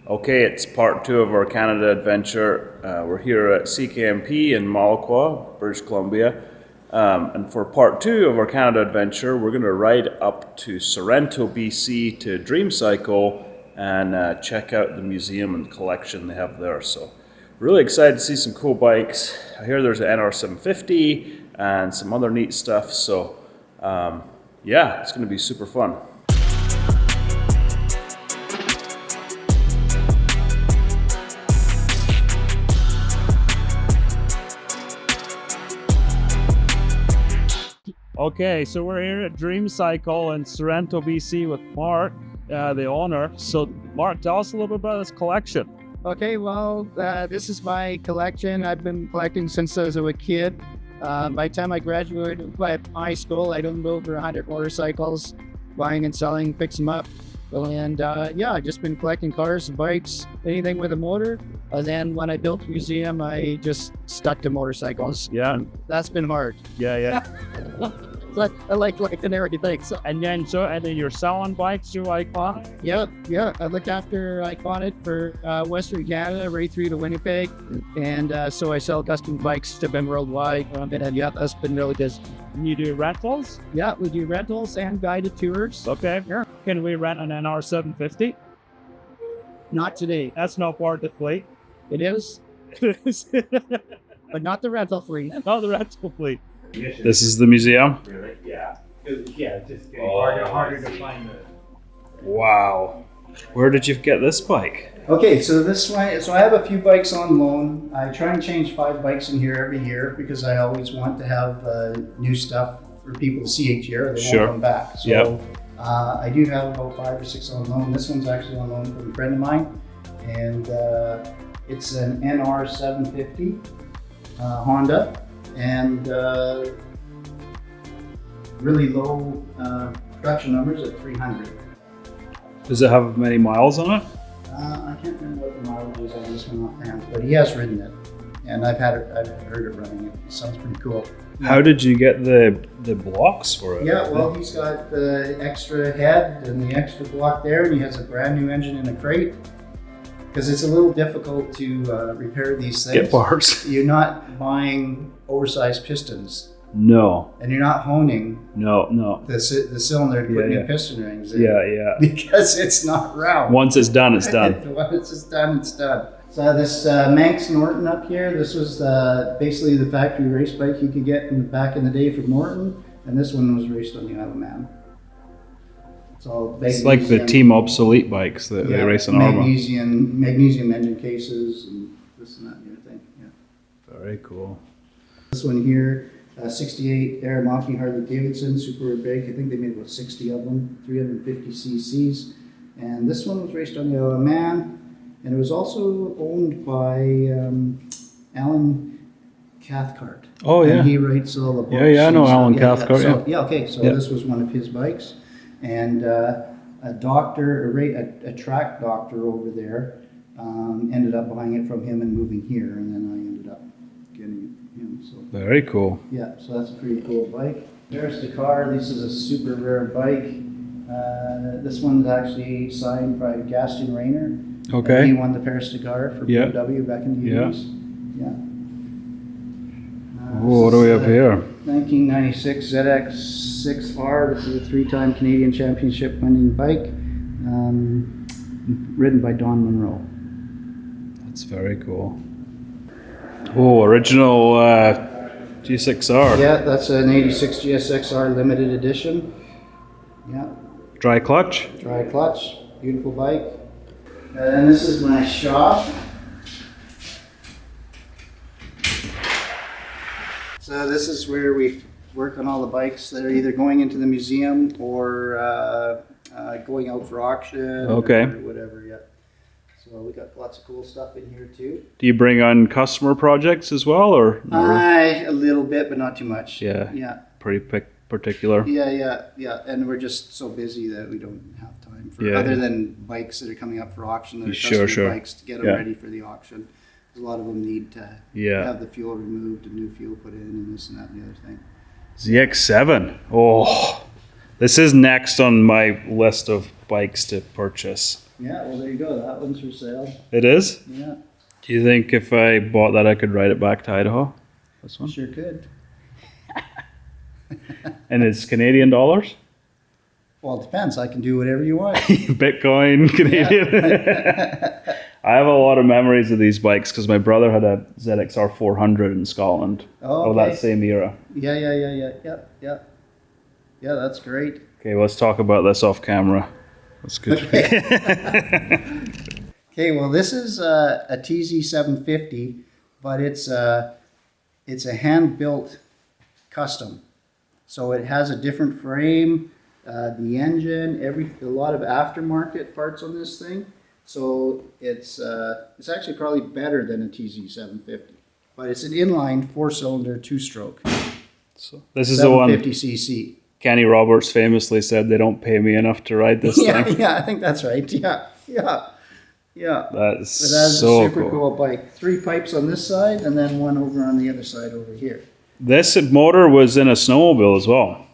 Okay, it's part 2 of our Canada adventure. We're here at CKMP in Malaqua, British Columbia. And for part 2 of our Canada adventure, we're going to ride up to Sorrento BC to Dream Cycle and check out the museum and collection they have there. So really excited to see some cool bikes. I hear there's an NR750 and some other neat stuff. So yeah, it's going to be super fun. Okay, so we're here at Dream Cycle in Sorrento BC with Mark, the owner. So Mark, tell us a little bit about this collection. Okay, well, this is my collection. I've been collecting since I was a kid. By the time I graduated from high school, I owned over 100 motorcycles, buying and selling, fix them up. And yeah, I've just been collecting cars and bikes, anything with a motor. And then when I built the museum, I just stuck to motorcycles. Yeah. That's been hard. Yeah. But I like an everything. So. And then you're selling bikes through Icon? Yeah. I look after Iconic for Western Canada, right through to Winnipeg. And so I sell custom bikes to them worldwide. And yeah, that's been really good. You do rentals? Yeah, we do rentals and guided tours. Okay. Yeah. Can we rent an NR750? Not today. That's not part of the fleet. It is, but not the rental fleet. Not the rental fleet. This is the museum? Really? Yeah. It's just getting harder to find it. Wow. Where did you get this bike? Okay, so I have a few bikes on loan. I try and change 5 bikes in here every year because I always want to have new stuff for people to see each year. They Sure. won't come back. So Yep. I do have about 5 or 6 on loan. This one's actually on loan from a friend of mine. And it's an NR750 Honda. And really low production numbers at 300. Does it have many miles on it? I can't remember what the mileage is on this one offhand, but he has ridden it, and I've heard it running it. It sounds pretty cool. How did you get the blocks for it? Yeah, well, he's got the extra head and the extra block there, and he has a brand new engine in a crate. Because it's a little difficult to repair these things. Get parts. You're not buying oversized pistons, No. and you're not honing No. the cylinder to put new piston rings in. Yeah. Because it's not round. Once it's done, it's done. Once it's done, it's done. So this Manx Norton up here, this was basically the factory race bike you could get back in the day from Norton, and this one was raced on the Isle of Man. It's like the Team Obsolete bikes that they race in Arma. Magnesium engine cases and this and that and everything. Yeah. Very cool. This one here, 68 Aramaki Harley Davidson, super big. I think they made about 60 of them, 350 cc's. And this one was raced on the Isle of Man, and it was also owned by Alan Cathcart. Oh yeah. And he writes all the books. Yeah, I know Alan Cathcart. So this was one of his bikes. And a track doctor over there ended up buying it from him and moving here, and then I ended up getting it from him. So Very cool. yeah, so that's a pretty cool bike. There's the car. This is a super rare bike. This one's actually signed by Gaston Rayner. Okay. He won the Paris Dakar for Yeah. BMW back in the 80s. Yeah. Oh, what do we have here? 1996 ZX6R. This is a 3-time Canadian Championship winning bike, ridden by Don Monroe. That's very cool. Oh, original G6R. Yeah, that's an 86 GSXR limited edition. Yeah, Dry clutch. dry clutch, beautiful bike. And this is my shop. So this is where we work on all the bikes that are either going into the museum or going out for auction. Okay. Or whatever, yeah. So we got lots of cool stuff in here too. Do you bring on customer projects as well, or not really? A little bit, but not too much. Yeah. Yeah. Pretty particular. Yeah. And we're just so busy that we don't have time for other than bikes that are coming up for auction. That are custom bikes to get them ready for the auction. A lot of them need to have the fuel removed and new fuel put in and this and that and the other thing. ZX7. Oh, this is next on my list of bikes to purchase. Yeah, well, there you go. That one's for sale. It is? Yeah, Do you think if I bought that, I could ride it back to Idaho? This one? sure could. And it's Canadian dollars? Well, it depends. I can do whatever you want. Bitcoin, Canadian. I have a lot of memories of these bikes because my brother had a ZXR 400 in Scotland. Oh, Of okay. that same era. Yeah, that's great. Okay, let's talk about this off camera. That's good. Okay, well, this is a TZ750, but it's a hand-built custom. So it has a different frame, the engine, a lot of aftermarket parts on this thing. So it's actually probably better than a TZ750, but it's an inline 4-cylinder 2-stroke. So this is the one 750cc. Kenny Roberts famously said, they don't pay me enough to ride this Yeah, thing. yeah, I think that's right. Yeah. That's But that is so a super cool. cool bike. 3 pipes on this side and then one over on the other side over here. This motor was in a snowmobile as well.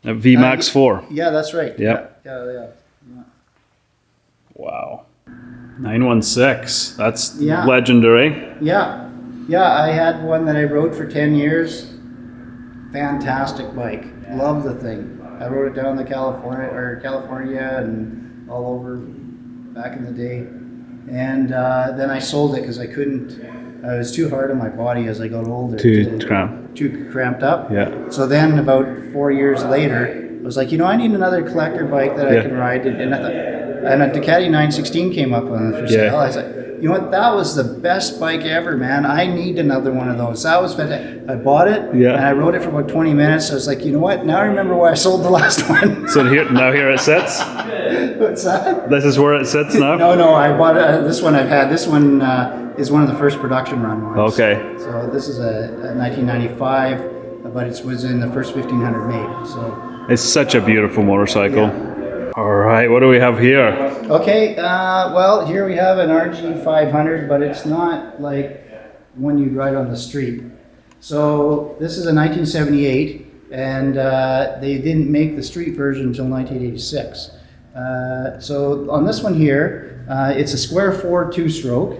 A VMAX 4. Yeah, that's right. Yep. Yeah. Wow. 916. That's Yeah. legendary. Yeah, I had one that I rode for 10 years. Fantastic bike. Love the thing. I rode it down to California and all over back in the day. And then I sold it because I couldn't. It was too hard on my body as I got older. Too cramped. Too cramped up. Yeah. So then about 4 years later, I was like, I need another collector bike that I Yeah. can ride. And a Ducati 916 came up on it for sale. Yeah. I was like, you know what? That was the best bike ever, man. I need another one of those. That was fantastic. I bought it, Yeah. and I rode it for about 20 minutes. I was like, you know what? Now I remember why I sold the last one. So here it sits. What's that? This is where it sits now. No, I bought it. This one I've had. This one is one of the first production run ones. Okay. So this is a 1995, but it was in the first 1500 made. So. It's such a beautiful motorcycle. All right, what do we have here? Okay, well, here we have an RG500, but it's not like one you'd ride on the street. So this is a 1978, and they didn't make the street version until 1986. So on this one here, it's a square 4 2-stroke.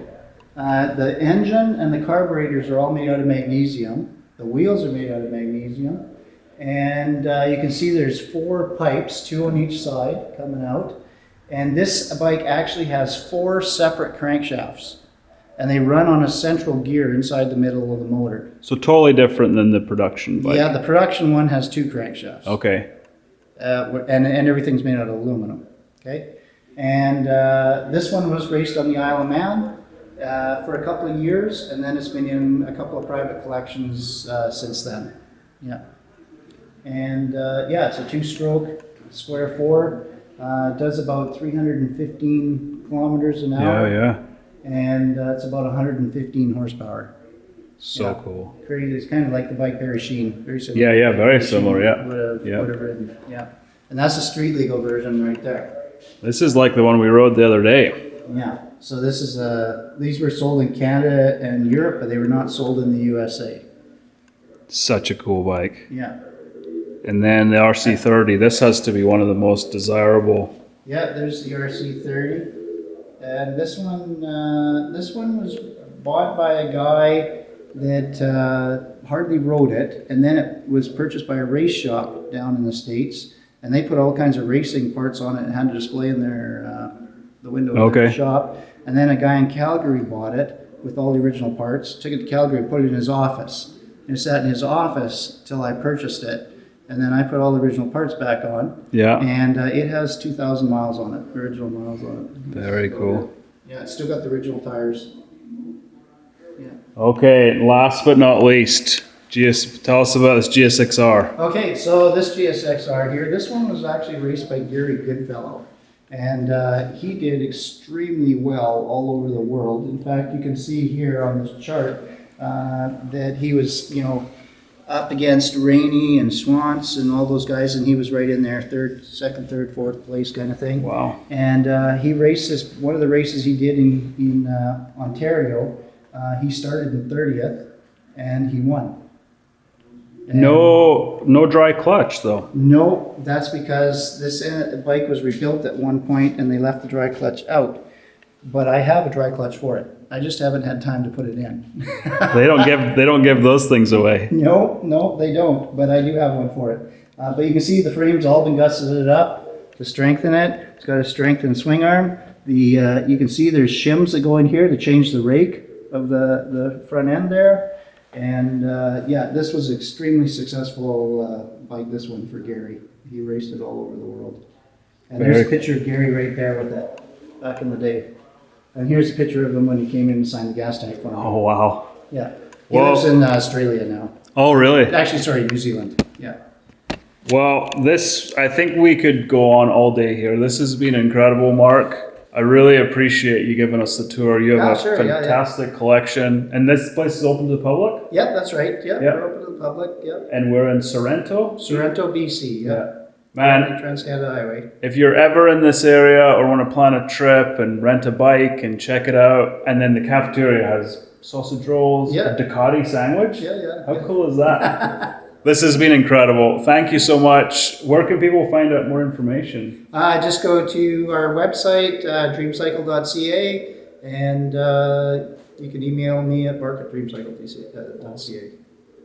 The engine and the carburetors are all made out of magnesium. The wheels are made out of magnesium. And you can see there's 4 pipes, 2 on each side coming out. And this bike actually has 4 separate crankshafts. And they run on a central gear inside the middle of the motor. So totally different than the production bike. Yeah, the production one has 2 crankshafts. Okay. And everything's made out of aluminum. Okay. And this one was raced on the Isle of Man for a couple of years. And then it's been in a couple of private collections since then. Yeah. And it's a 2-stroke, square 4. Does about 315 kilometers an hour. Yeah. And it's about 115 horsepower. So Yeah. cool. Crazy. It's kind of like the bike Barry Sheen. Very similar. Yeah, Like very Barry similar, Sheen yeah. would have ridden. Yeah. And that's the street legal version right there. This is like the one we rode the other day. Yeah. So this is these were sold in Canada and Europe, but they were not sold in the USA. Such a cool bike. Yeah. And then the RC30. This has to be one of the most desirable. Yeah, there's the RC30, and this one was bought by a guy that hardly rode it, and then it was purchased by a race shop down in the States, and they put all kinds of racing parts on it and had a display in their the window of Okay. their shop. And then a guy in Calgary bought it with all the original parts, took it to Calgary, put it in his office, and it sat in his office till I purchased it. And then I put all the original parts back on. Yeah. And it has 2,000 miles on it, original miles on it. Very cool. Yeah, it's still got the original tires. Yeah. Okay, last but not least, tell us about this GSXR. Okay, so this GSXR here, this one was actually raced by Gary Goodfellow. And he did extremely well all over the world. In fact, you can see here on this chart that he was, up against Rainey and Swans and all those guys, and he was right in there, second, third, fourth place kind of thing. Wow. And he raced one of the races he did in Ontario. He started in 30th, and he won. No dry clutch though. No, that's because this bike was rebuilt at one point and they left the dry clutch out. But I have a dry clutch for it. I just haven't had time to put it in. They don't give those things away. No, they don't. But I do have one for it. But you can see the frame's all been gusseted up to strengthen it. It's got a strengthened swing arm. You can see there's shims that go in here to change the rake of the front end there. And yeah, this was extremely successful bike, this one for Gary. He raced it all over the world. And there's a picture of Gary right there with it back in the day. And here's a picture of him when he came in and signed the gas tank for me. Oh wow. Yeah. He lives in Australia now. Oh really? Actually, sorry, New Zealand. Yeah. Well, I think we could go on all day here. This has been incredible, Mark. I really appreciate you giving us the tour. You have a fantastic collection. And this place is open to the public? Yeah, that's right. Yeah, Yep. we're open to the public. Yeah. And we're in Sorrento? Sorrento, BC. Yeah. Man, Trans-Canada Highway. if you're ever in this area or want to plan a trip and rent a bike and check it out, and then the cafeteria has sausage rolls, Yeah. a Ducati sandwich. Yeah. How cool is that? This has been incredible. Thank you so much. Where can people find out more information? Just go to our website, dreamcycle.ca, and you can email me at mark@dreamcycle.ca.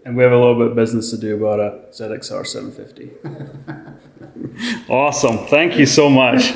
And we have a little bit of business to do about a ZXR 750. Awesome. Thank you so much.